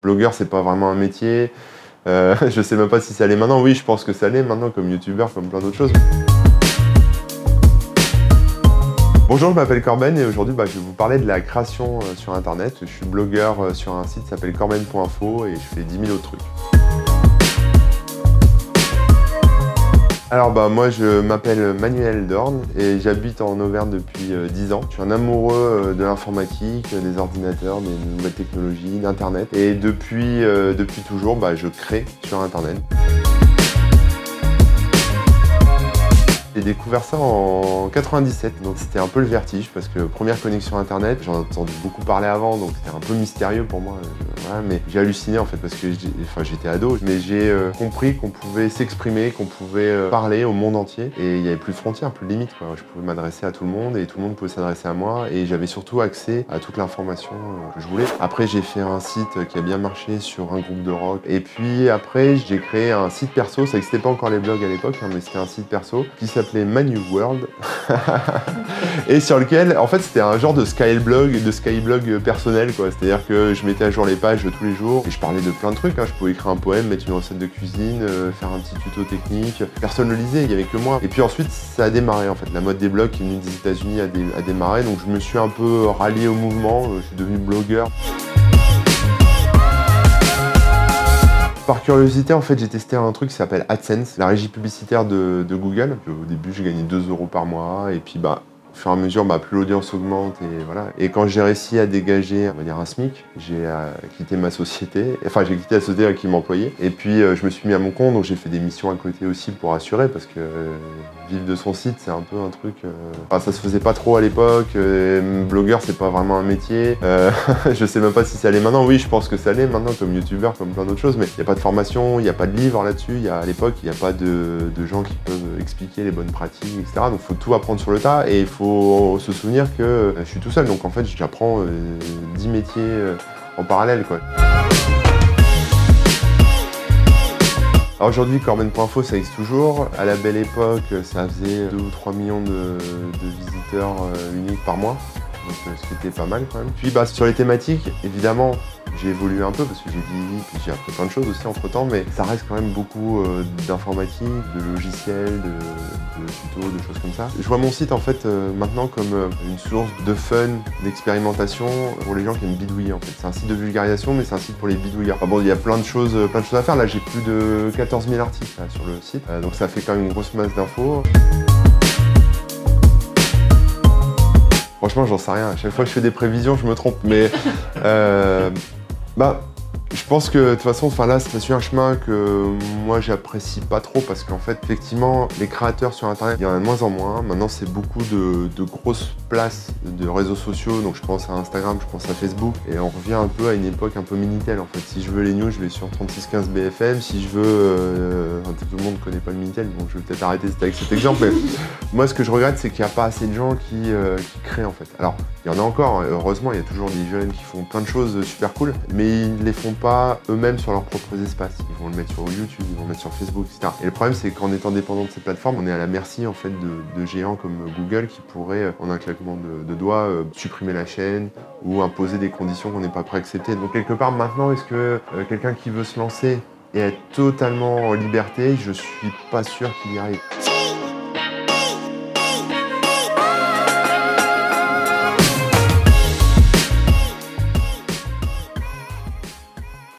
Blogueur, c'est pas vraiment un métier. Je sais même pas si ça l'est maintenant. Oui, je pense que ça l'est maintenant, comme youtubeur, comme plein d'autres choses. Bonjour, je m'appelle Corben et aujourd'hui je vais vous parler de la création sur internet. Je suis blogueur sur un site qui s'appelle corben.info et je fais 10 000 autres trucs. Alors moi je m'appelle Manuel Dorn et j'habite en Auvergne depuis 10 ans. Je suis un amoureux de l'informatique, des ordinateurs, des nouvelles technologies, d'internet. Et depuis toujours je crée sur internet. J'ai découvert ça en 97, donc c'était un peu le vertige parce que première connexion internet, j'en ai entendu beaucoup parler avant, donc c'était un peu mystérieux pour moi. Voilà, mais j'ai halluciné en fait parce que j'étais ado, mais j'ai compris qu'on pouvait s'exprimer, qu'on pouvait parler au monde entier et il n'y avait plus de frontières, plus de limites, quoi. Je pouvais m'adresser à tout le monde et tout le monde pouvait s'adresser à moi et j'avais surtout accès à toute l'information que je voulais. Après j'ai fait un site qui a bien marché sur un groupe de rock et puis après j'ai créé un site perso, ça n'existait pas encore les blogs à l'époque, hein, mais c'était un site perso qui s'appelait Manu World et sur lequel en fait c'était un genre de skyblog personnel, quoi. C'est-à-dire que je mettais à jour les pages tous les jours et je parlais de plein de trucs, hein. Je pouvais écrire un poème, mettre une recette de cuisine, faire un petit tuto technique. Personne ne le lisait, il n'y avait que moi. Et puis ensuite ça a démarré en fait, la mode des blogs qui est venue des États-Unis a démarré, donc je me suis un peu rallié au mouvement, je suis devenu blogueur. Par curiosité, en fait, j'ai testé un truc qui s'appelle AdSense, la régie publicitaire de Google. Au début, j'ai gagné 2 € par mois, et puis au fur et à mesure, plus l'audience augmente, et voilà. Et quand j'ai réussi à dégager, on va dire, un SMIC, j'ai quitté ma société, enfin, j'ai quitté la société qui m'employait, et puis je me suis mis à mon compte, donc j'ai fait des missions à côté aussi pour assurer, parce que vivre de son site, c'est un peu un truc... Enfin, ça se faisait pas trop à l'époque, blogueur, c'est pas vraiment un métier. Je sais même pas si ça l'est maintenant. Oui, je pense que ça l'est maintenant, comme youtubeur, comme plein d'autres choses, mais il n'y a pas de formation, il n'y a pas de livre là-dessus. À l'époque, il n'y a pas de gens qui peuvent expliquer les bonnes pratiques, etc. Donc, il faut tout apprendre sur le tas et il faut se souvenir que je suis tout seul. Donc, en fait, j'apprends 10 métiers en parallèle, quoi. Alors aujourd'hui, Corben.info, ça existe toujours. À la belle époque, ça faisait 2 ou 3 millions de visiteurs uniques par mois, donc ce qui était pas mal quand même. Puis sur les thématiques, évidemment, j'ai évolué un peu parce que j'ai vieilli, puis j'ai appris plein de choses aussi entre temps, mais ça reste quand même beaucoup d'informatique, de logiciels, de tutos, de choses comme ça. Je vois mon site en fait maintenant comme une source de fun, d'expérimentation pour les gens qui aiment bidouiller en fait. C'est un site de vulgarisation, mais c'est un site pour les bidouilleurs. Enfin bon, il y a plein de choses à faire. Là, j'ai plus de 14 000 articles là, sur le site, donc ça fait quand même une grosse masse d'infos. Franchement, j'en sais rien. À chaque fois que je fais des prévisions, je me trompe. Mais je pense que de toute façon, là, c'est un chemin que moi, j'apprécie pas trop parce qu'en fait, effectivement, les créateurs sur Internet, il y en a de moins en moins. Maintenant, c'est beaucoup de grosses places de réseaux sociaux. Donc, je pense à Instagram, je pense à Facebook. Et on revient un peu à une époque un peu Minitel, en fait. Si je veux les news, je vais sur 3615 BFM. Si je veux... tout le monde ne connaît pas le Minitel, donc je vais peut-être arrêter avec cet exemple. Mais moi, ce que je regrette, c'est qu'il n'y a pas assez de gens qui créent, en fait. Alors, il y en a encore. Heureusement, il y a toujours des jeunes qui font plein de choses super cool. Mais ils ne les font pas eux-mêmes sur leurs propres espaces. Ils vont le mettre sur YouTube, ils vont le mettre sur Facebook, etc. Et le problème, c'est qu'en étant dépendant de ces plateformes, on est à la merci en fait de géants comme Google qui pourraient, en un claquement de doigts, supprimer la chaîne ou imposer des conditions qu'on n'est pas prêt à accepter. Donc quelque part, maintenant, est-ce que quelqu'un qui veut se lancer et être totalement en liberté, je suis pas sûr qu'il y arrive.